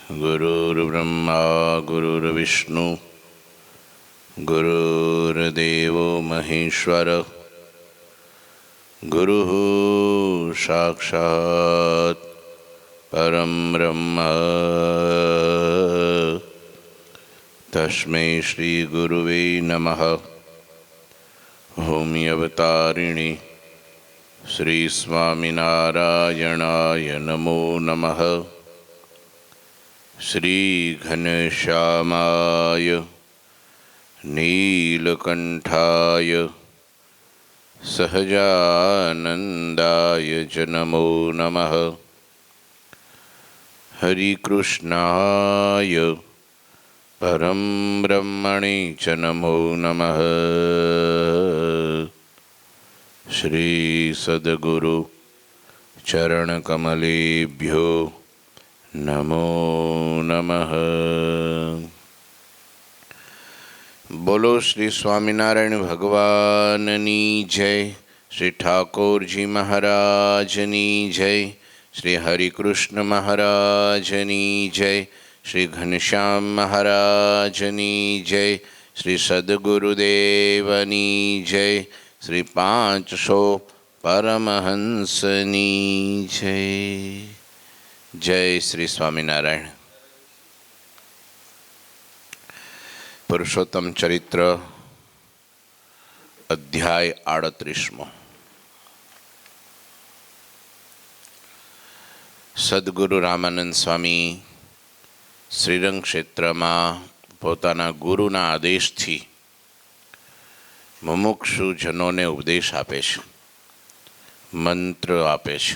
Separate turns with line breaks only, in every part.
गुरुर्ब्रह्मा गुरुर्विष्णु गुरुर्देवो महेश्वर गुरुः साक्षात् परं ब्रह्म तस्मै श्री गुरुवे नमः। ओम अवतारिणी श्री स्वामिनारायणाय नमो नमः। श्री घनश्यामाय नीलकंठाय सहजानंदाय च नमो नमः। हरिकृष्णाय परं ब्रह्मणे च नमो नमः। श्री सद्गुरु चरणकमलेभ्यो नमो नमः। बोलो श्री स्वामिनारायण भगवाननी जय, श्री ठाकुरजी महाराजनी जय, श्री हरिकृष्ण महाराजनी जय, श्री घनश्याम महाराजनी जय, श्री सद्गुरुदेवनी जय, श्री 500 परमहंसनी जय। जय श्री स्वामिनारायण। पुरुषोत्तम चरित्र अध्याय 38। सद्गुरु रामानंद स्वामी श्रीरंग क्षेत्रमां પોતાના ગુરુના આદેશથી મુમુક્ષુ જનોને ઉપદેશ આપે છે, મંત્ર આપે છે।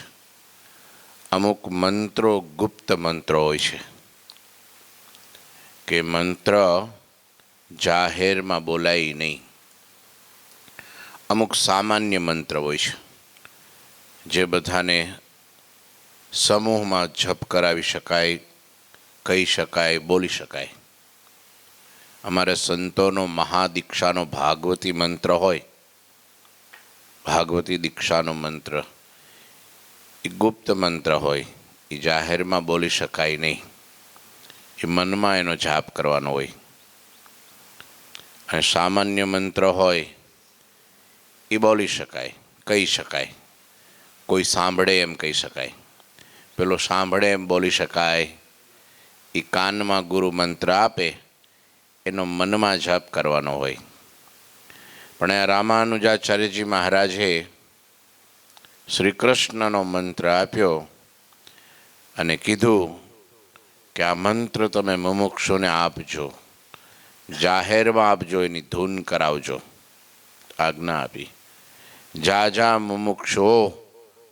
અમુક મંત્રો ગુપ્ત મંત્રો હોય છે કે મંત્ર જાહેરમાં બોલાય નહીં। અમુક સામાન્ય મંત્ર હોય છે જે બધાને સમૂહમાં જપ કરાવી શકાય, કહી શકાય, બોલી શકાય। અમારે સંતોનો મહાદીક્ષાનો ભાગવતી મંત્ર હોય, ભાગવતી દીક્ષાનો મંત્ર એ ગુપ્ત મંત્ર હોય, એ જાહેરમાં બોલી શકાય નહીં, એ મનમાં એનો જાપ કરવાનો હોય। અને સામાન્ય મંત્ર હોય એ બોલી શકાય, કહી શકાય, કોઈ સાંભળે એમ કહી શકાય। પેલો સાંભળે એમ બોલી શકાય, એ કાનમાં ગુરુ મંત્ર આપે એનો મનમાં જાપ કરવાનો હોય। પણ આ રામાનુજાચાર્યજી મહારાજે શ્રી કૃષ્ણનો મંત્ર આપ્યો અને કીધું કે આ મંત્ર તમે મુમુક્ષુને આપજો, જાહેરમાં આપજો, એની ધૂન કરાવજો, આજ્ઞા આપી। જા જા મુમુક્ષુઓ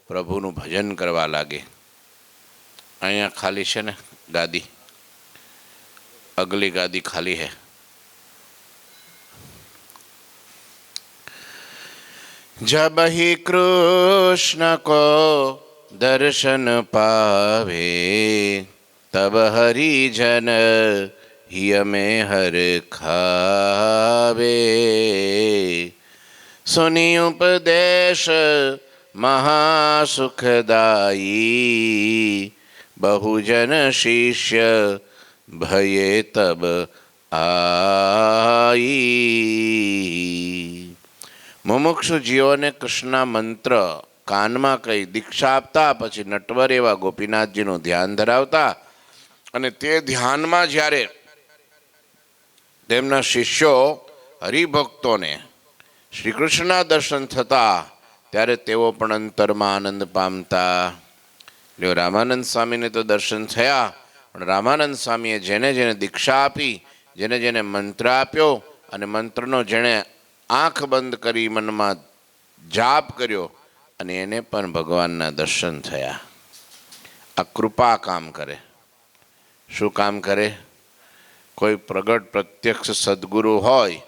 પ્રભુનું ભજન કરવા લાગે। અહીંયા ખાલી છે ને ગાદી, अगली गादी खाली है। जब ही कृष्ण को दर्शन पावे, तब हरिजन हिय में हर खावे। सुनी उपदेश महासुखदाई, बहुजन शिष्य भये तब आई। મુમુક્ષુ જીવોને કૃષ્ણના મંત્ર કાનમાં કહી દીક્ષા આપતા, પછી નટવર એવા ગોપીનાથજીનું ધ્યાન ધરાવતા, અને તે ધ્યાનમાં જ્યારે તેમના શિષ્યો હરિભક્તોને શ્રી કૃષ્ણના દર્શન થતા ત્યારે તેઓ પણ અંતરમાં આનંદ પામતા। એટલે રામાનંદ સ્વામીને તો દર્શન થયા, પણ રામાનંદ સ્વામીએ જેને જેને દીક્ષા આપી, જેને જેને મંત્ર આપ્યો અને મંત્રનો જેણે આંખ બંધ કરી મનમાં જાપ કર્યો, અને એને પણ ભગવાનના દર્શન થયા। આ કૃપા કામ કરે। શું કામ કરે? કોઈ પ્રગટ પ્રત્યક્ષ સદ્ગુરુ હોય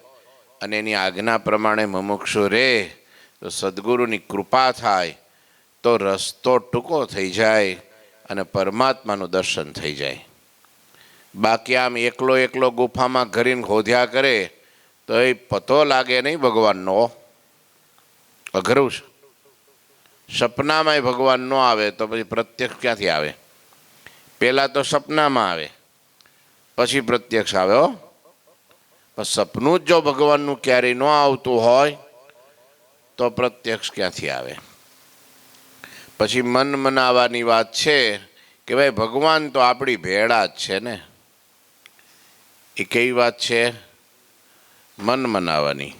અને એની આજ્ઞા પ્રમાણે મુમુક્ષુ રહે તો સદ્ગુરુની કૃપા થાય તો રસ્તો ટૂંકો થઈ જાય અને પરમાત્માનું દર્શન થઈ જાય। બાકી આમ એકલો એકલો ગુફામાં ઘરીને ખોધ્યા કરે તો એ પતો લાગે નહીં ભગવાનનો, અઘરું છે। સપનામાંય ભગવાન ન આવે તો પછી પ્રત્યક્ષ ક્યાંથી આવે? પહેલાં તો સપનામાં આવે, પછી પ્રત્યક્ષ આવ્યો. પણ સપનું જ જો ભગવાનનું ક્યારેય ન આવતું હોય તો પ્રત્યક્ષ ક્યાંથી આવે? પછી મન મનાવાની વાત છે કે ભાઈ ભગવાન તો આપણી ભેળા જ છે ને. એ કેવી વાત છે? મન મનાવાની.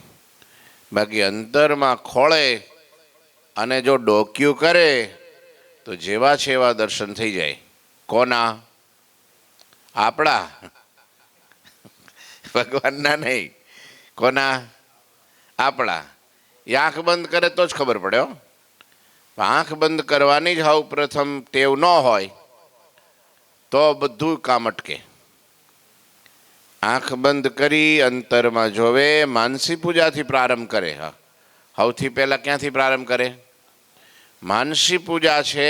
બાકી અંતરમાં ખોળે અને જો ડોક્યું કરે તો જેવા છે એવા દર્શન થઈ જાય. કોના? આપણા, ભગવાનના નહીં. કોના? આપણા. એ આંખ બંધ કરે તો જ ખબર પડે. આંખ બંધ કરવાની જ હાવ પ્રથમ ટેવ ન હોય તો બધું કામ અટકે. આંખ બંધ કરી અંતરમાં જોવે, માનસી પૂજાથી પ્રારંભ કરે. હા, સૌથી પહેલાં ક્યાંથી પ્રારંભ કરે? માનસી પૂજા છે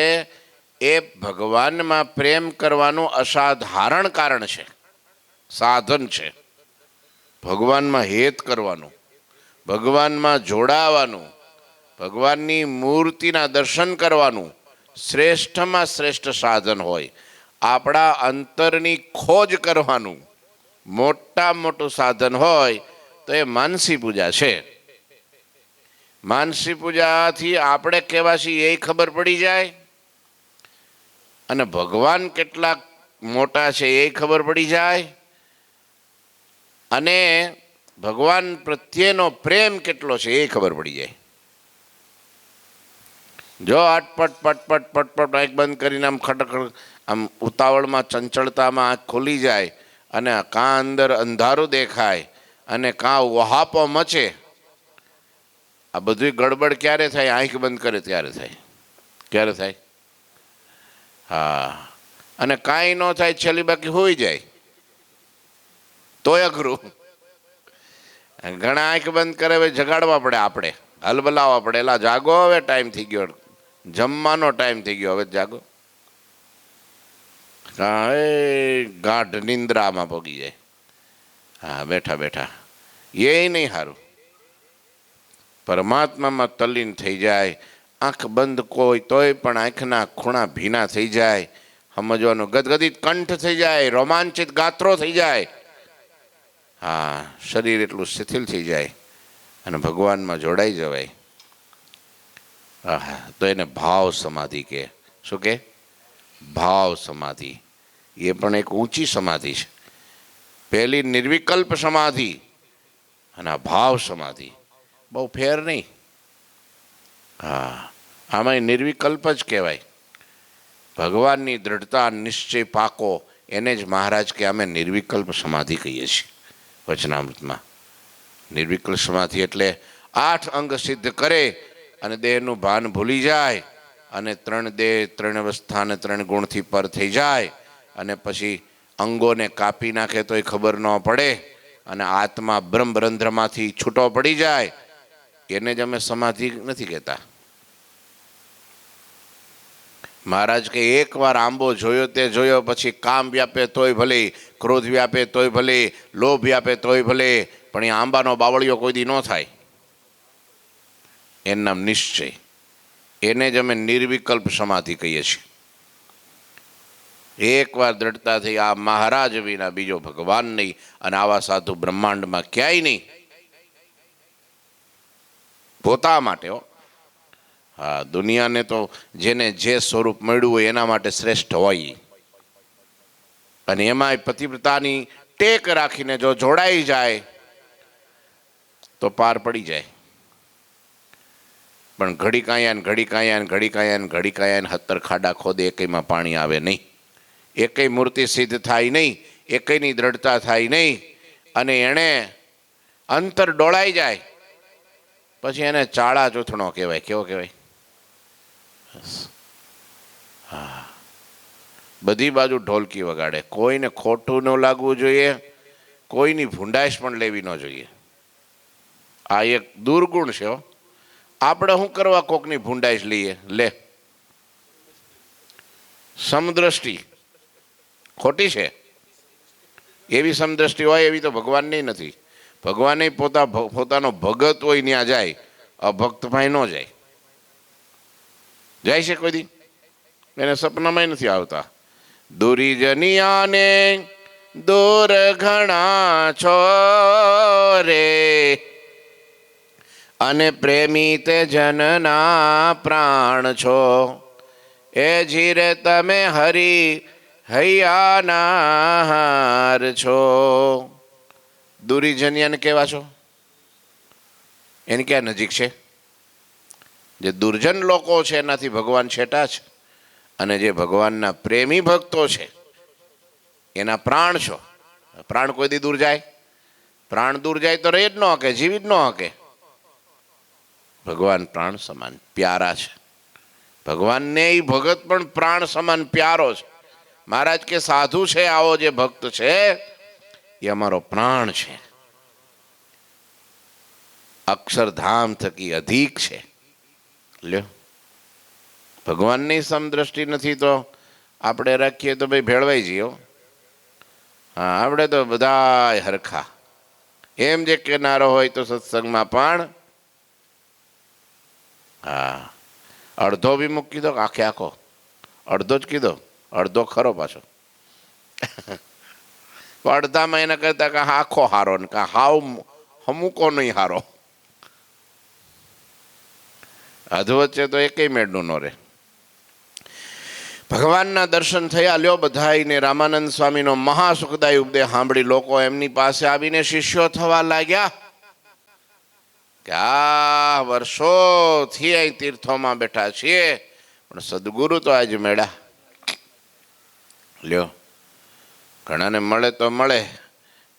એ ભગવાનમાં પ્રેમ કરવાનું અસાધારણ કારણ છે, સાધન છે. ભગવાનમાં હેત કરવાનું, ભગવાનમાં જોડાવાનું, ભગવાનની મૂર્તિના દર્શન કરવાનું શ્રેષ્ઠમાં શ્રેષ્ઠ સાધન હોય. આપણા અંતરની ખોજ કરવાનું મોટા મોટું સાધન હોય તો એ માનસી પૂજા છે. માનસી પૂજાથી આપણે કેવા છીએ એ ખબર પડી જાય અને ભગવાન કેટલા મોટા છે એ ખબર પડી જાય અને ભગવાન પ્રત્યેનો પ્રેમ કેટલો છે એ ખબર પડી જાય. જો અટપટ પટપટ પટપટ આંખ બંધ કરીને આમ ખટખટ આમ ઉતાવળમાં ચંચળતામાં આંખ ખુલી જાય અને કાં અંદર અંધારું દેખાય અને કાં વહાપો મચે, આ બધું ગડબડ ક્યારે થાય? આંખ બંધ કરે ત્યારે થાય. ક્યારે થાય? હા, અને કાંઈ ન થાય છેલ્લી બાકી હોઈ જાય તોય અઘરું. ઘણા આંખ બંધ કરે હવે જગાડવા પડે, આપણે હલબલાવવા પડે. એલા જાગો, હવે ટાઈમ થઈ ગયો, જમવાનો ટાઈમ થઈ ગયો, હવે જાગો. એ ગાઢ નિંદ્રામાં પગી જાય. હા, બેઠા બેઠા એ નહીં સારું. પરમાત્મામાં તલ્લીન થઈ જાય. આંખ બંધ કોઈ તોય પણ આંખના ખૂણા ભીના થઈ જાય. સમજવાનું ગદગદિત કંઠ થઈ જાય, રોમાંચિત ગાત્રો થઈ જાય. હા, શરીર એટલું શિથિલ થઈ જાય અને ભગવાનમાં જોડાઈ જવાય. હા, તો એને ભાવ સમાધિ કહે. શું કહે? ભાવ સમાધિ. એ પણ એક ઊંચી સમાધિ છે. પહેલી નિર્વિકલ્પ સમાધિ અને આ ભાવ સમાધિ બહુ ફેર નહીં. હા, આમાં નિર્વિકલ્પ જ કહેવાય. ભગવાનની દ્રઢતા નિશ્ચય પાકો એને જ મહારાજ કે અમે નિર્વિકલ્પ સમાધિ કહીએ છીએ વચનામૃતમાં. નિર્વિકલ્પ સમાધિ એટલે 8 અંગ સિદ્ધ કરે અને દેહનું ભાન ભૂલી જાય અને 3 દેહ 3 અવસ્થા અને 3 ગુણથી પર થઈ જાય અને પછી અંગોને કાપી નાખે તોય ખબર ન પડે અને આત્મા બ્રહ્મરંધ્રમાંથી છૂટો પડી જાય. એને જ અમે સમાધિ નથી કહેતા. મહારાજ કે એકવાર આંબો જોયો તે જોયો, પછી કામ વ્યાપે તોય ભલે, ક્રોધ વ્યાપે તોય ભલે, લોભ વ્યાપે તોય ભલે, પણ એ આંબાનો બાવળિયો કોઈ દી ન થાય. એનું નામ નિશ્ચય. એને જ અમે નિર્વિકલ્પ સમાધિ કહીએ છીએ. એકવાર દ્રઢતા થઈ આ મહારાજ વિના બીજો ભગવાન નહીં અને આવા સાધુ બ્રહ્માંડમાં ક્યાંય નહીં. પોતા માટે હો. હા, દુનિયાને તો જેને જે સ્વરૂપ મળ્યું હોય એના માટે શ્રેષ્ઠ હોય અને એમાંય પતિવ્રતાની ટેક રાખીને જો જોડાઈ જાય તો પાર પડી જાય. પણ ઘડી કાયા ને ઘડી કાયા ને ઘડી કાયા ને ઘડી કાયા ને 17 ખાડા ખોદે એકયમાં પાણી આવે નહીં, એકય મૂર્તિ સિદ્ધ થાય નહીં, એકયની દ્રઢતા થાય નહીં અને એણે અંતર ડોળાઈ જાય પછી એને ચાળા ચૂથણો કહેવાય. કેવો કહેવાય? હા, બધી બાજુ ઢોલકી વગાડે. કોઈને ખોટું ન લાગવું જોઈએ, કોઈની ભૂંડાઈશ પણ લેવી ન જોઈએ. આ એક દુર્ગુણ છે. આપણે શું કરવા કોકની ભૂંડાઈશ લઈએ? લે, સમદ્રષ્ટિ ખોટી છે. એવી સમદ્રષ્ટિ હોય એવી તો ભગવાનની નથી. ભગવાને પોતાનો ભગત હોય ત્યાં જાય, અભક્ત ભાઈ ન જાય. જાય છે કોઈ દી? એને સપનામાં નથી આવતા. દુરીજનિયાને દૂર ઘણા છો રે, અને પ્રેમી તે જનના પ્રાણ છો, એ જીરે તમે હરી હૈયાના હાર છો. દુરીજન્યને કેવા છો? એની ક્યાં નજીક છે? જે દુર્જન લોકો છે એનાથી ભગવાન છેટા છે, અને જે ભગવાનના પ્રેમી ભક્તો છે એના પ્રાણ છો. પ્રાણ કોઈ દી દૂર જાય? પ્રાણ દૂર જાય તો રહી જ ન હકે, જીવી જ ન હકે. ભગવાન પ્રાણ સમાન પ્યારા છે. ભગવાનને એ ભગત પણ પ્રાણ સમાન પ્યારો છે. મહારાજ કે સાધુ છે આવો જે ભક્ત છે એ અમારો પ્રાણ છે, અક્ષરધામ થકી અધિક છે. લ્યો, ભગવાનની સમદ્રષ્ટિ નથી તો આપણે રાખીએ તો ભાઈ ભેળવાઈ જઈએ. હા, આપણે તો બધા હરખા. એમ જે કેનારો હોય તો સત્સંગમાં પણ હા અડધો બી મૂકી કીધો, આખે આખો અડધો જ કીધો, અડધો ખરો પાછો. અડધામાં એના કરતા કે આખો હારો ને કા હાવ હમુકો નહીં હારો. અધવચ્ચે તો એકેય મેળનું ન રહે. ભગવાનના દર્શન થયા. લ્યો બધાઈને રામાનંદ સ્વામીનો મહાસુખદાયી ઉપદેશ સાંભળી લોકો એમની પાસે આવીને શિષ્યો થવા લાગ્યા કે આ વર્ષોથી અહીં તીર્થોમાં બેઠા છીએ પણ સદગુરુ તો આજે મેળા. લ્યો, ઘણાને મળે તો મળે,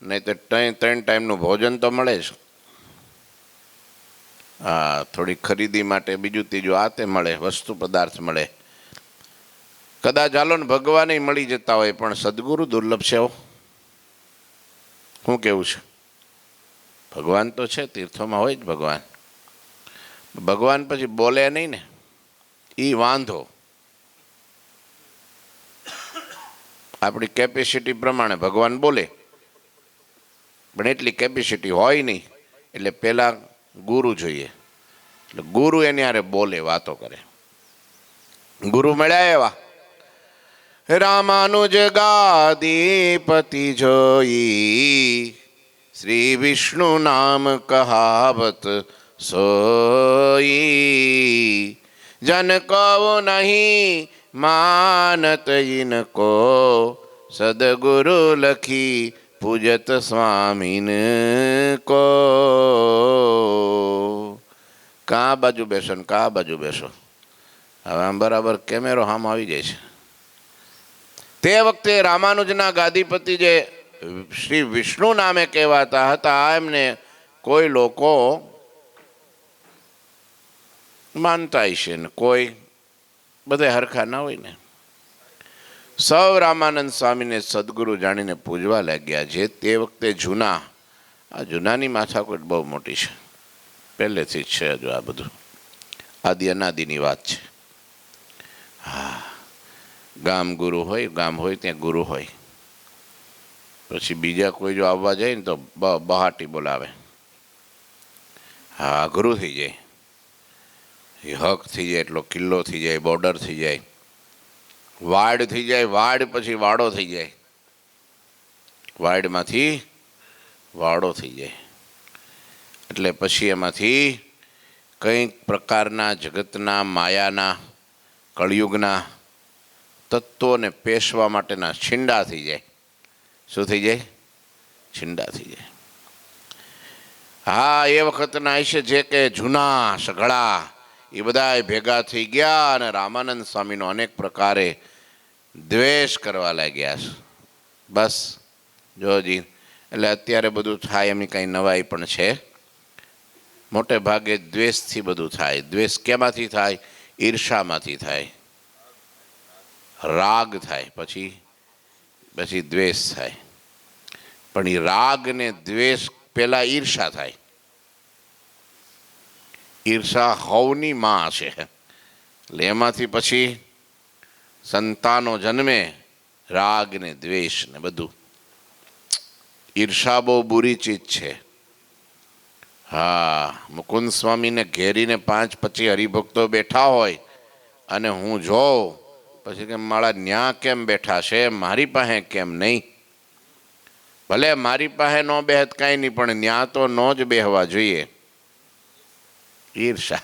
નહીં તો 3 ટાઈમનું ભોજન તો મળે જ. હા, થોડી ખરીદી માટે બીજું ત્રીજું આ તે મળે, વસ્તુ પદાર્થ મળે. કદાચ હાલો ને ભગવાન મળી જતા હોય પણ સદગુરુ દુર્લભ છે. શું કેવું છે? ભગવાન તો છે, તીર્થોમાં હોય જ ભગવાન. ભગવાન પછી બોલે નહીં ને, એ વાંધો. આપણી કેપેસિટી પ્રમાણે ભગવાન બોલે પણ એટલી કેપેસિટી હોય નહીં. એટલે પેલા ગુરુ જોઈએ, એટલે ગુરુ એની હારે બોલે, વાતો કરે. ગુરુ મળ્યા એવા રામાનુજ ગાદીપતિ જોઈ, શ્રી વિષ્ણુ નામ કહાવત સોઈ. જન કહો નહીં માનત ઇनको, સદગુરુ લખી પૂજત સ્વામીન કો. કા બાજુ બેસો ને કા બાજુ બેસો. હવે આમ બરાબર કેમેરો હામ આવી જાય છે. તે વખતે રામાનુજના ગાદીપતિ જે શ્રી વિષ્ણુ નામે કહેવાતા હતા, એમને કોઈ લોકો માનતા હશે ને કોઈ બધે હરખા ના હોય ને. સૌ રામાનંદ સ્વામીને સદગુરુ જાણીને પૂજવા લાગ્યા. જે તે વખતે જૂના, આ જૂનાની માથાકૂટ બહુ મોટી છે, પહેલેથી જ છે. હજુ આ બધું આદિ અનાદિની વાત છે. હા, ગામ ગુરુ હોય, ગામ હોય ત્યાં ગુરુ હોય. પછી બીજા કોઈ જો આવવા જાય ને તો બહાટી બોલાવે. હા, અઘરું થઈ જાય. એ હક થઈ જાય, એટલો કિલ્લો થઈ જાય, બોર્ડર થઈ જાય, વાડ થઈ જાય. વાડ પછી વાડો થઈ જાય, વાડમાંથી વાડો થઈ જાય. એટલે પછી એમાંથી કંઈક પ્રકારના જગતના, માયાના, કળિયુગના તત્વોને પેશવા માટેના છીંડા થઈ જાય. શું થઈ જાય? છીંડા થઈ જાય. હા, એ વખતના હશે જે કે જૂના સઘળા એ બધા ભેગા થઈ ગયા અને રામાનંદ સ્વામીનો અનેક પ્રકારે દ્વેષ કરવા લાગ્યા છે. બસ જોજી, એટલે અત્યારે બધું થાય એમની કાંઈ નવાઈ પણ છે. મોટે ભાગે દ્વેષથી બધું થાય. દ્વેષ કેમાંથી થાય? ઈર્ષામાંથી થાય. રાગ થાય, પછી દ્વેષ થાય. પણ એ રાગ ને દ્વેષ પેલા ઈર્ષા થાય. ઈર્ષા હવની માં છે, એટલે એમાંથી પછી સંતાનો જન્મે, રાગ ને દ્વેષ ને બધું. ઈર્ષા બહુ બુરી ચીજ છે. હા, મુકુંદ સ્વામીને ઘેરીને 5-25 હરિભક્તો બેઠા હોય અને હું જોઉં પછી કે મારા ન્યા કેમ બેઠા છે, મારી પાસે કેમ નહીં. ભલે મારી પાસે ન બેહત કાંઈ નહીં, પણ ન્યા તો ન જ બેહવા જોઈએ. ઈર્ષા.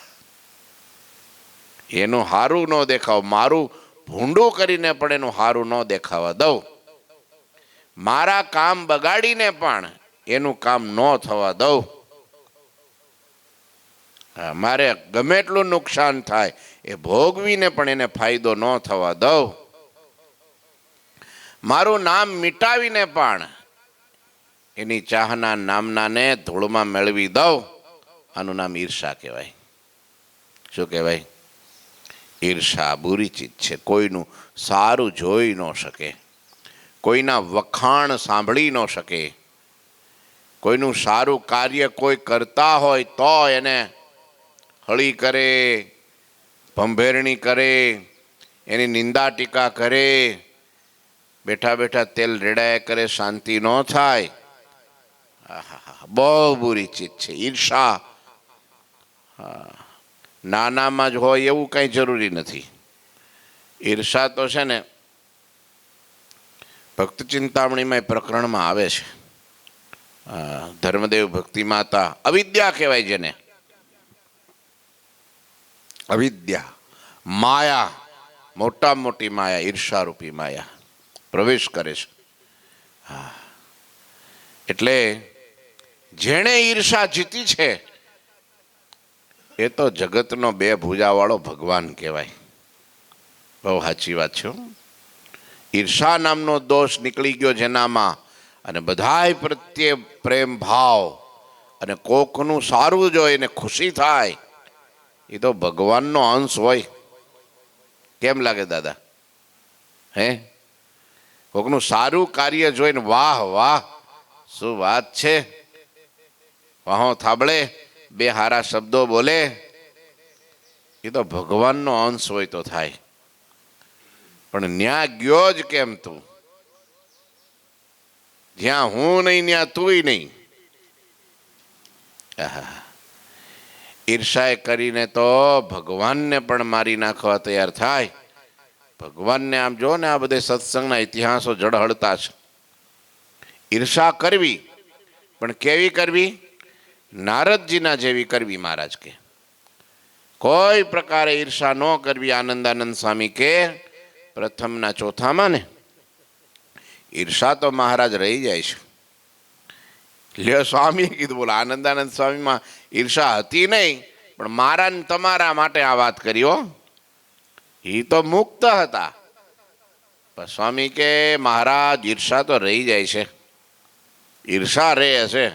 એનું હારું ન દેખાવ, મારું ભૂંડું કરીને પણ એનું હારું ન દેખાવા દઉં. મારા કામ બગાડીને પણ એનું કામ ન થવા દઉં. મારે ગમે એટલું નુકસાન થાય એ ભોગવીને પણ એને ફાયદો ન થવા દઉં. મારું નામ મિટાવીને પણ એની ચાહના નામનાને ધૂળમાં મેળવી દઉં. આનું નામ ઈર્ષા કહેવાય. શું કહેવાય? ઈર્ષા બુરી ચીજ છે. કોઈનું સારું જોઈ ન શકે, કોઈના વખાણ સાંભળી ન શકે, કોઈનું સારું કાર્ય કોઈ કરતા હોય તો એને હળી કરે, ભંભેરણી કરે, એની નિંદા ટીકા કરે, બેઠા બેઠા તેલ રેડાયા કરે, શાંતિ ન થાય. બહુ બુરી ચીજ છે ઈર્ષા. નાનામાં જ હોય એવું કંઈ જરૂરી નથી. ઈર્ષા તો છે ને ભક્ત ચિંતામણીમાં પ્રકરણમાં આવે છે. ધર્મદેવ ભક્તિ માતા અવિદ્યા કહેવાય જેને. અવિદ્યા, માયા, મોટા મોટી માયા, ઈર્ષા રૂપી માયા પ્રવેશ કરે છે. એટલે જેણે ઈર્ષા જીતી છે એ તો જગતનો બે ભુજાવાળો ભગવાન કહેવાય. બહુ સાચી વાત છે. ઈર્ષા નામનો દોષ નીકળી ગયો જેનામાં, અને બધાય પ્રત્યે પ્રેમ ભાવ, અને કોકનું સારું જો એને ખુશી થાય, એ તો ભગવાનનો અંશ હોય. કેમ લાગે દાદા? હે, કોકનું સારું કાર્ય જોઈને વાહ વાહ શું વાત છે, વાહો થાબળે, બે હારા શબ્દો બોલે, એ તો ભગવાનનો અંશ હોય તો થાય. પણ ન્યા ગયો જ કેમ તું? જ્યાં હું નહીં ત્યાં તુંય નહીં. ઈર્ષાએ કરીને તો ભગવાનને પણ મારી નાખવા તૈયાર થાય. ભગવાનને આમ જો ને, આ બધે સત્સંગના ઇતિહાસો જળહળતા છે. ઈર્ષા કરવી, પણ કેવી કરવી? નારદજીના જેવી કરવી. મહારાજ કે કોઈ પ્રકારે ઈર્ષા ન કરવી. આનંદાનંદ સ્વામી કે પ્રથમના ચોથામાં ને ઈર્ષા તો મહારાજ રહી જાય છે. લ્યો સ્વામીએ કીધું, બોલો આનંદાનંદ સ્વામીમાં ઈર્ષા હતી નહીં, પણ મારા ને તમારા માટે આ વાત કરી હો. એ તો મુક્ત હતા. પણ સ્વામી કે મહારાજ ઈર્ષા તો રહી જાય છે. ઈર્ષા રહે છે.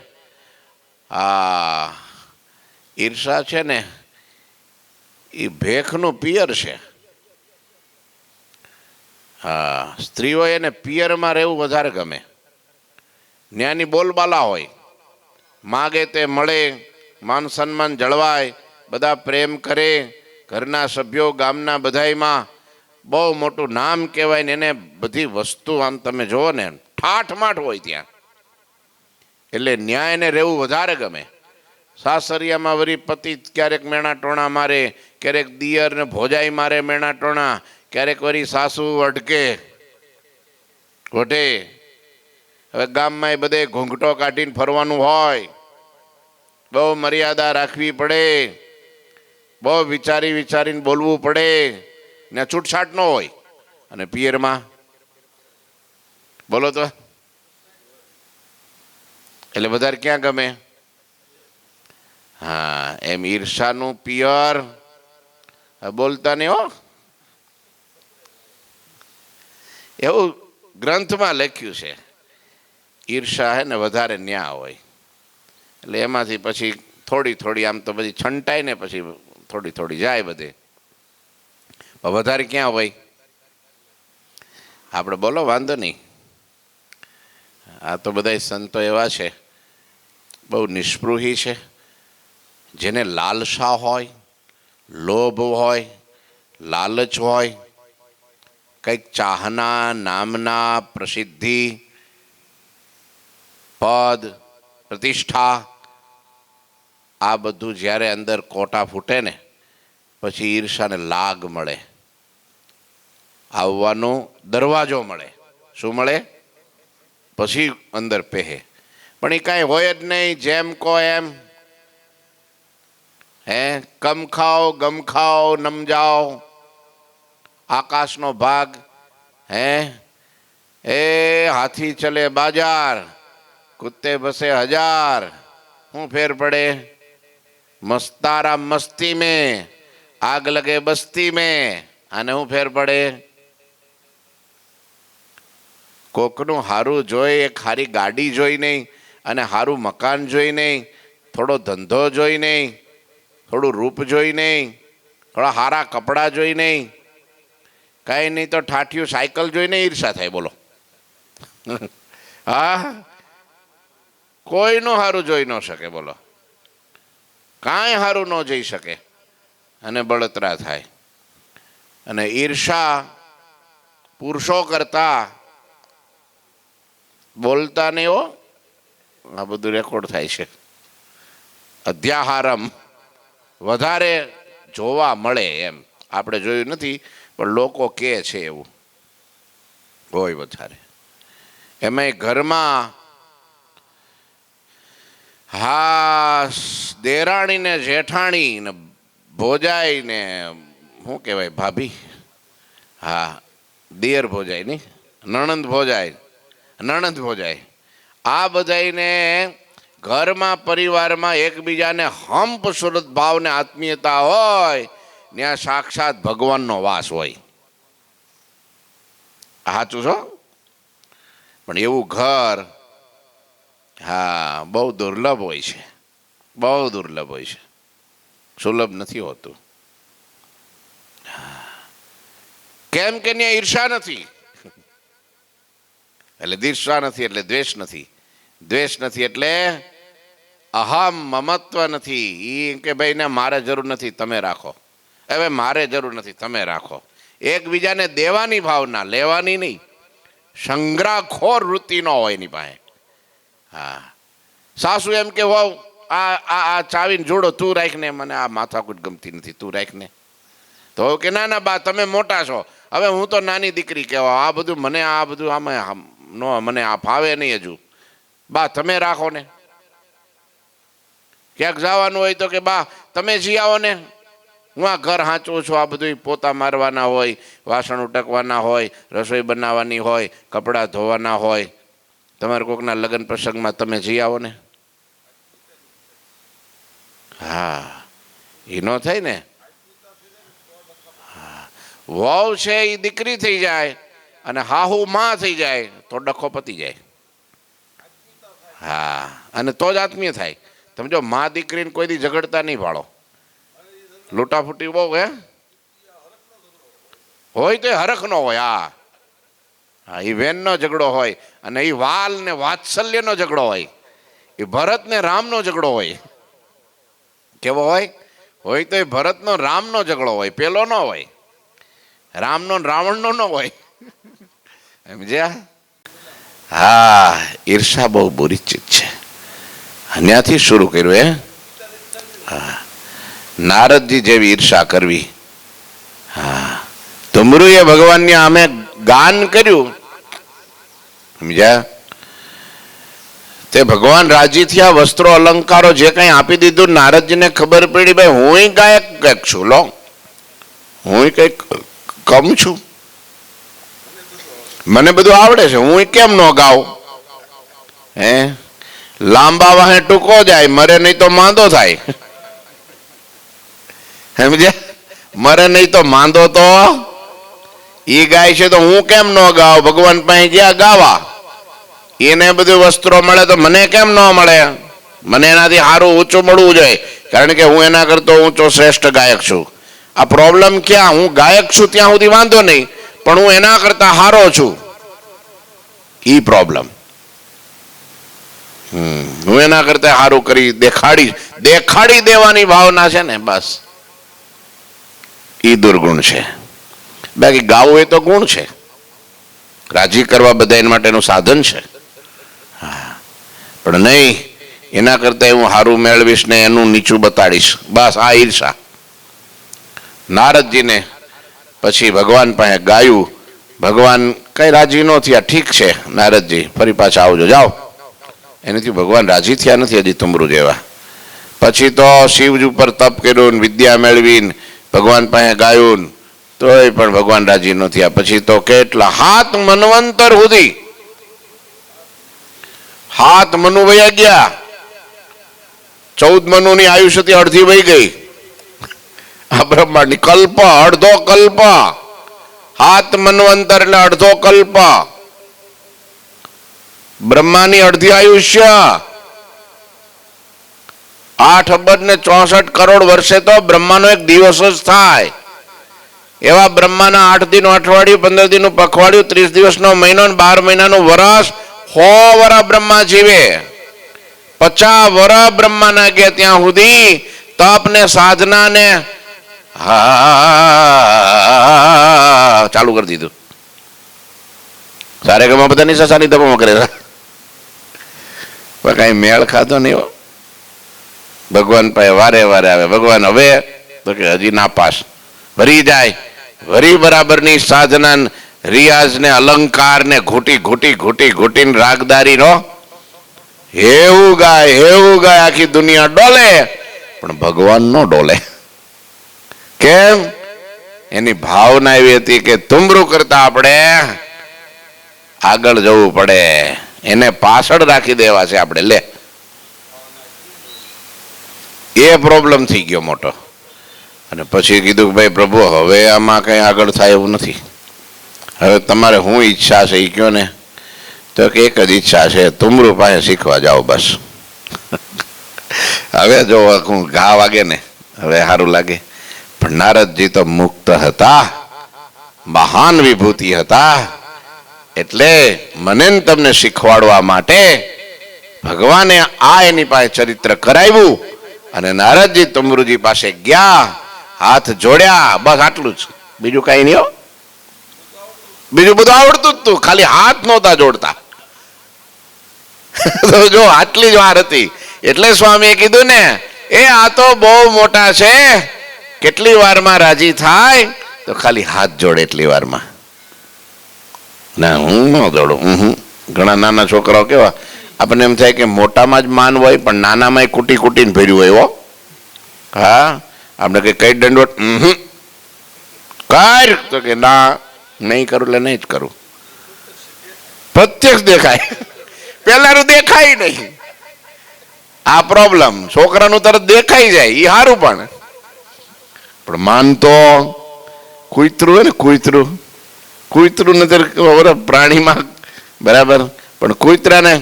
ઈર્ષા છે ને એ ભેખનું પિયર છે. સ્ત્રીઓ એને પિયરમાં રહેવું વધારે ગમે. ન્યાની બોલબાલા હોય, માગે તે મળે, માન સન્માન જળવાય, બધા પ્રેમ કરે, ઘરના સભ્યો ગામના બધાયમાં બહુ મોટું નામ કહેવાય ને એને બધી વસ્તુ આમ તમે જુઓ ને ઠાઠમાઠ હોય ત્યાં. એટલે ન્યાય એને રહેવું વધારે ગમે. સાસરિયામાં વળી પતિ ક્યારેક મેણા ટોણા મારે, ક્યારેક દિયર ને ભોજાઈ મારે મેણા ટોણા, ક્યારેક વળી સાસુ અટકે વઢે. હવે ગામમાં બધે ઘૂંઘટો કાઢીને ફરવાનું હોય, બહુ મર્યાદા રાખવી પડે, બહુ વિચારી વિચારીને બોલવું પડે ને છૂટછાટ ન હોય. અને પિયરમાં બોલો તો એટલે વધારે ક્યાં ગમે? એમ ઈર્ષાનું પિયર બોલતા નહીં હો. એવું ગ્રંથમાં લખ્યું છે. ઈર્ષા હે ને વધારે ન્યા હોય. એટલે એમાંથી પછી થોડી થોડી આમ તો બધી છંટાય ને પછી થોડી થોડી જાય બધે. વધારે ક્યાં હોય? આપણે બોલો વાંધો નહીં. આ તો બધા સંતો એવા છે બહુ નિષ્પૃહી છે. જેને લાલસા હોય, લોભ હોય, લાલચ હોય, કંઈક ચાહના, નામના, પ્રસિદ્ધિ, પદ, પ્રતિષ્ઠા, આ બધું જ્યારે અંદર કોટા ફૂટે ને પછી ઈર્ષાને લાગ મળે, આવવાનો દરવાજો મળે. શું મળે? પછી અંદર પહેે. પણ એ કાંઈ હોય જ નહીં, જેમ કહો એમ. હે કમ ખાઓ ગમ ખાઓ નમ જાઓ, આકાશનો ભાગ. હે એ હાથી ચલે બાજાર, કુત્તે બસે હજાર. શું ફેર પડે? મસ્તારા મસ્તી મેં, આગ લગે બસ્તી મેં. આને શું ફેર પડે? કોકનું હારું જોઈ, એક હારી ગાડી જોઈ નહીં, અને હારું મકાન જોઈ નહીં, થોડો ધંધો જોઈ નહીં, થોડું રૂપ જોઈ નહીં, થોડા હારા કપડાં જોઈ નહીં, કાંઈ નહીં તો ઠાઠિયું સાયકલ જોઈને ઈર્ષા થાય. બોલો હા, કોઈનું હારું જોઈ ન શકે. બોલો કાંઈ હારું ન જઈ શકે અને બળતરા થાય. અને ઈર્ષા પુરુષો કરતા બોલતા નહીં હો. આ બધું રેકોર્ડ થાય છે. અધ્યાહારમ વધારે જોવા મળે એમ. આપણે જોયું નથી પણ લોકો કહે છે એવું હોય વધારે. એમાંય ઘરમાં હા દેરાણી ને જેઠાણી ને ભોજાઈ ને શું કહેવાય ભાભી, હા દિયર ભોજાઈ નહીં, નણંદ ભોજાઈ, નણંદ ભોજાઈ, આ બધાને ઘરમાં પરિવારમાં એકબીજાને હંપ સુરત ભાવ ને આત્મીયતા હોય, ત્યાં સાક્ષાત ભગવાનનો વાસ હોય. સાચું છો? પણ એવું ઘર હા બહુ દુર્લભ હોય છે, બહુ દુર્લભ હોય છે, સુલભ નથી હોતું. કેમ કે ત્યાં ઈર્ષા નથી, એટલે ઈર્ષા નથી એટલે દ્વેષ નથી, દ્વેષ નથી એટલે અહમ મમત્વ નથી. એ કે ભાઈ ને મારે જરૂર નથી તમે રાખો, હવે મારે જરૂર નથી તમે રાખો. એકબીજાને દેવાની ભાવના, લેવાની નહીં. સંગ્રહખોર વૃત્તિ ન હોય એની પાસે. હા સાસુ એમ કે હોવ આ ચાવીને જોડો, તું રાખ ને, મને આ માથાકૂટ ગમતી નથી, તું રાખ ને. તો કે ના ના બા તમે મોટા છો, હવે હું તો નાની દીકરી કહેવા, આ બધું મને આ બધું આમાં નો મને આ ફાવે નહીં હજુ, બા તમે રાખો ને. ક્યાંક જવાનું હોય તો કે બા તમે જઈ આવો ને, હું આ ઘર હાંચું છું. આ બધું પોતા મારવાના હોય, વાસણ ઉટકવાના હોય, રસોઈ બનાવવાની હોય, કપડાં ધોવાના હોય, તમારે કોકના લગ્ન પ્રસંગમાં તમે જઈ આવો ને. હા એ ન થાય ને. વહુ છે એ દીકરી થઈ જાય અને હાહુ માં થઈ જાય તો ડખો પતી જાય. હા અને તો જ આત્મીય થાય. તમે જો માં દીકરીને કોઈ દી ઝઘડતા નહીં ભાળો, લૂંટાફૂટી બહુ હે હોય તો હરખ નો હોય. હા એ વેનનો ઝઘડો હોય અને એ વાલ ને વાત્સલ્યનો ઝઘડો હોય, એ ભરત ને રામનો ઝઘડો હોય. કેવો હોય? હોય તો એ ભરતનો રામનો ઝઘડો હોય, પેલો ન હોય. રામનો રાવણનો ન હોય. સમજ્યા? હા ઈર્ષા બહુ બુરી ચીજ છે. ત્યાંથી શરૂ કર્યું હે. હા નારદજી જેવી ઈર્ષા કરવી. હા તુમરુએ ભગવાનની આમે ગાન કર્યું. સમજ્યા? તે ભગવાન રાજી થયા, વસ્ત્રો અલંકારો જે કઈ આપી દીધું. નારદજીને ખબર પડી ભાઈ હું ગાયક કઈક છું, લો હું કઈક કમ છું, મને બધું આવડે છે, હું કેમ ન ગાઉં? હે લાંબા વાહે ટૂંકો જાય, મરે નહીં તો માંદો થાય. સમજ્યા? મરે નહીં તો માંદો તો ઈ ગાય છે તો હું કેમ ન ગાઉં? ભગવાન પાસે ગયા ગાવા, એને બધું વસ્ત્રો મળે તો મને કેમ ન મળે? મને એનાથી સારું ઊંચું મળવું જોઈએ, કારણ કે હું એના કરતો ઊંચો શ્રેષ્ઠ ગાયક છું. આ પ્રોબ્લેમ ક્યાં? હું ગાયક છું ત્યાં સુધી વાંધો નહીં, પણ હું એના કરતા સારો છું, ઈ પ્રોબ્લેમ. હું એના કરતા સારું કરી દેખાડી દેવાની ભાવના છે ને, બસ ઈ દુર્ગુણ છે. બાકી ગાવું એ તો ગુણ છે, રાજી કરવા બધા એના માટેનું સાધન છે. પણ નહીં, એના કરતા હું સારું મેળવીશ ને એનું નીચું બતાડીશ, બસ આ ઈર્ષા. નારદજીને પછી ભગવાન પાસે ગાયું ભગવાન કઈ રાજી ન થયા. ઠીક છે નારદજી, ફરી પાછા આવજો, જાઓ. એનાથી ભગવાન રાજી થયા નથી હજી તુમરું જેવા. પછી તો શિવજી ઉપર તપ કર્યું, વિદ્યા મેળવીને ભગવાન પાસે ગાયું, તોય પણ ભગવાન રાજી ન થયા. પછી તો કેટલા 7 મન્વંતર સુધી 7 મનુ વયા ગયા. 14 મનુની આયુષ્યથી અડધી વહી ગઈ. આ બ્રહ્માંડની કલ્પ, અડધો કલ્પ. 7 મન્વંતર એટલે અડધો કલ્પ. બ્રહ્માની અડધી આયુષ્ય 8 અબજ ને 64 કરોડ વર્ષે તો બ્રહ્માનો એક દિવસ જ થાય. એવા બ્રહ્માના 8 દિન અઠવાડિયું, 15 દિનનું પખવાડિયું, 30 દિવસનો મહિનો, 12 મહિનાનું વર્ષ, 100 વર્ષ બ્રહ્મા જીવે. 50 વર્ષ બ્રહ્માના ગયા ત્યાં સુધી તપ ને સાધના ને ચાલુ કરી દીધું. સારે ગમાં બધા ની સસાની તપમાં કરે, કઈ મેળ ખાતો નહીં. ભગવાન પાસે વારે વારે આવે. ભગવાન હવે તો કે હજી નાપાસ. ભરી જાય, વરી બરાબરની સાધના, રિયાઝ ને અલંકાર ને ઘૂંટી ઘૂંટી ઘૂંટી ઘૂંટીને રાગદારી નો એવું ગાય આખી દુનિયા ડોલે, પણ ભગવાન નો ડોલે. કેમ? એની ભાવના એવી હતી કે તુમરું કરતા આપણે આગળ જવું પડે, એને પાછળ રાખી દેવા છે આપણે. લે, એ પ્રોબ્લેમ થઈ ગયો મોટો. અને પછી કીધું કે ભાઈ પ્રભુ, હવે આમાં કઈ આગળ થાય એવું નથી. હવે તમારે શું ઈચ્છા છે એ કયો ને. તો કે એક જ ઈચ્છા છે, તુમરું પાસે શીખવા જાઓ બસ. હવે જો ઘા વાગે ને હવે સારું લાગે. પણ નારદજી તો મુક્ત હતા, મહાન વિભૂતિ હતા. એટલે મને તમને શીખવાડવા માટે ભગવાને આ એની પાસે ચરિત્ર કરાવ્યું. અને નારદજી તુમરુજી પાસે ગયા, હાથ જોડ્યા, બસ આટલું જ, બીજું કઈ નહીં. બીજું બધું આવડતું જ તું, ખાલી હાથ નહોતા જોડતા. જો આટલી જ વાર હતી. એટલે સ્વામીએ કીધું ને, એ આ તો બહુ મોટા છે, કેટલી વારમાં રાજી થાય? તો ખાલી હાથ જોડે એટલી વારમાં. ના, હું ન જોડું. ઘણા નાના છોકરાઓ કેવા, આપણને એમ થાય કે મોટામાં જ માન હોય, પણ નાનામાં કૂટી કૂટીને ભર્યું હોય. હો, હા, આપણે કઈ દંડવટ કર, તો કે ના નહીં કરું એટલે નહીં જ કરું. પ્રત્યક્ષ દેખાય, પેલાનું દેખાય નહીં. આ પ્રોબ્લેમ. છોકરાનું તરત દેખાઈ જાય, એ સારું. પણ માન તો કૂતરું હોય ને, કૂતરું નજર પ્રાણીમાં બરાબર, પણ કૂતરાને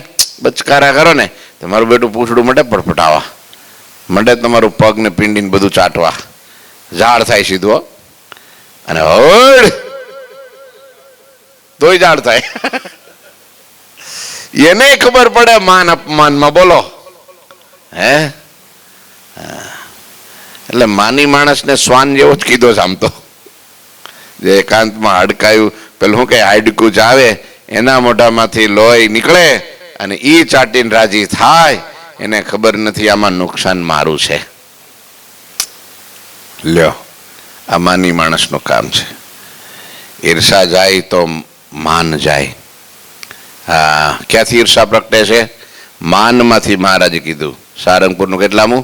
બચકારા કરો ને, તમારું બેટું પૂછડું માટે પડપટાવા માટે, તમારું પગ ને પિંડી બધું ચાટવા, ઝાડ થાય સીધું. અને હળ તોય ઝાડ થાય. એને ખબર પડે માન અપમાનમાં. બોલો, હે? એટલે માની માણસને શ્વાન જેવો જ કીધો છે આમ તો. જે એકાંતમાં હડકાયું, પેલું શું કઈ હાડકું જ આવે, એના મોઢામાંથી લોહી નીકળે અને ઈ ચાટીને રાજી થાય. એને ખબર નથી આમાં નુકસાન મારું છે. લ્યો, આ માની માણસનું કામ છે. ઈર્ષા જાય તો માન જાય. હા, ક્યાંથી ઈર્ષા પ્રગટે છે? માનમાંથી. મહારાજે કીધું સારંગપુરનું કેટલામું?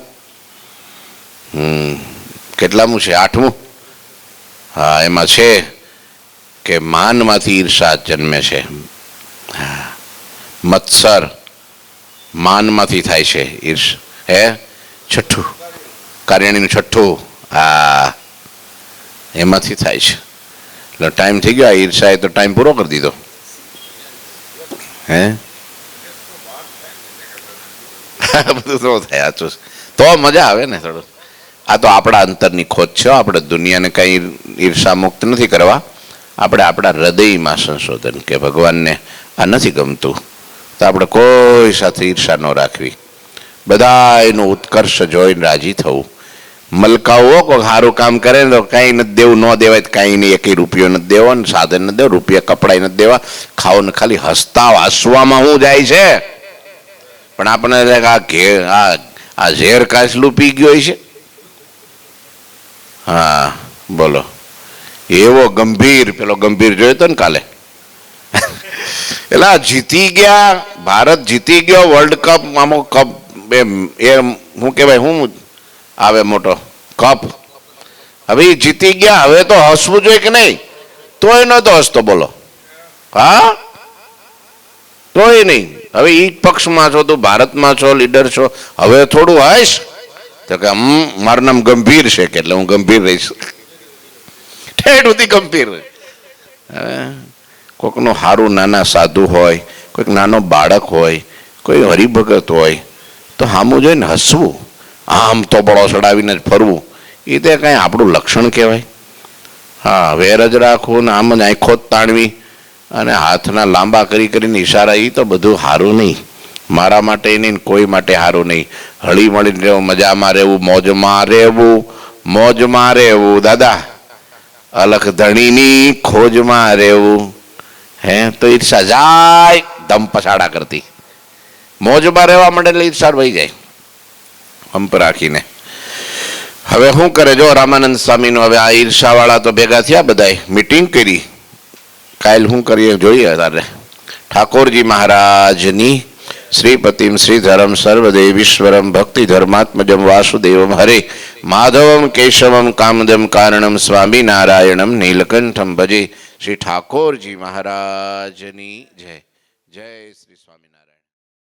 કેટલામું છે? 8મું. હા, એમાં છે કે માનમાંથી ઈર્ષા જન્મે છે. હા, મત્સર માનમાંથી થાય છે. ઈર્ષ હે 6ઠું, કાર્યાણીનું 6ઠું. હા, એમાંથી થાય છે. એટલે ટાઈમ થઈ ગયો. ઈર્ષાએ તો ટાઈમ પૂરો કરી દીધો. હે બધું તો થાય. તો મજા આવે ને થોડું. આ તો આપણા અંતરની ખોજ છે. આપણે દુનિયાને કઈ ઈર્ષા મુક્ત નથી કરવા. આપણે આપણા હૃદયમાં સંશોધન કે ભગવાનને આ નથી ગમતું, તો આપણે કોઈ સાથે ઈર્ષા ન રાખવી. બધા એનું ઉત્કર્ષ જોઈને રાજી થવું. મલકાઓ કોઈ સારું કામ કરે ને તો કાંઈ નથી દેવું, ન દેવાય તો કાંઈ નહીં. 1 રૂપિયો નથી દેવો ને સાધન નથી દેવું, રૂપિયા કપડાં નથી દેવા. ખાઓ ને ખાલી હસતા હસવામાં શું જાય છે? પણ આપણે આ ઝેર કાચલું પી ગયો છે. હા, બોલો, એવો ગંભીર, પેલો ગંભીર જોયો તો ને કાલે, એટલે જીતી ગયા, ભારત જીતી ગયો વર્લ્ડ કપ, આમાં કપ એ શું કહેવાય, શું આવે મોટો કપ, હવે એ જીતી ગયા, હવે તો હસવું જોઈએ કે નહીં? તોય નતો હસતો, બોલો. હા, તોય નહીં. હવે એ પક્ષમાં છો, તું ભારતમાં છો, લીડર છો, હવે થોડું હશ. તો કે મારું નામ ગંભીર છે કે એટલે હું ગંભીર રહીશ, ઠેઠ સુધી ગંભીર. હવે કોઈકનું સારું નાના સાધુ હોય, કોઈક નાનો બાળક હોય, કોઈ હરિભગત હોય, તો સામું જોઈને હસવું, આમ તો બળો ચડાવીને જ ફરવું, એ તે કાંઈ આપણું લક્ષણ કહેવાય? હા, વેર જ રાખવું ને આમ જ આંખો જ તાણવી અને હાથના લાંબા કરી કરીને ઈશારા, એ તો બધું સારું નહીં, મારા માટે નહીં, કોઈ માટે સારું નહીં. હળી મળીને રહેવું, મજામાં રહેવું, મોજમાં રહેવું, મોજમાં રહેવું. દાદા, અલખ ધણીની ખોજમાં રહેવું. હે તો ઈર્ષા જાય ધમ પછાડા કરતી, મોજમાં રહેવા માટે એટલે ઈર્ષા વહી જાય હંપ રાખીને. હવે શું કરે જો રામાનંદ સ્વામીનું, હવે આ ઈર્ષાવાળા તો ભેગા થયા, બધાએ મિટિંગ કરી. કાલ શું કરીએ જોઈએ તારે. ઠાકોરજી મહારાજની શ્રીપતિમ શ્રીધરમ સર્વદેવીશ્વરમ ભક્તિ ધર્માત્મજમ વાસુદેવમ હરે માધવમ કેશવમ કામદમ કારણમ સ્વામિનારાયણમ નીલકંઠમ ભજે. શ્રી ઠાકોરજી મહારાજની જય. જય શ્રી સ્વામી.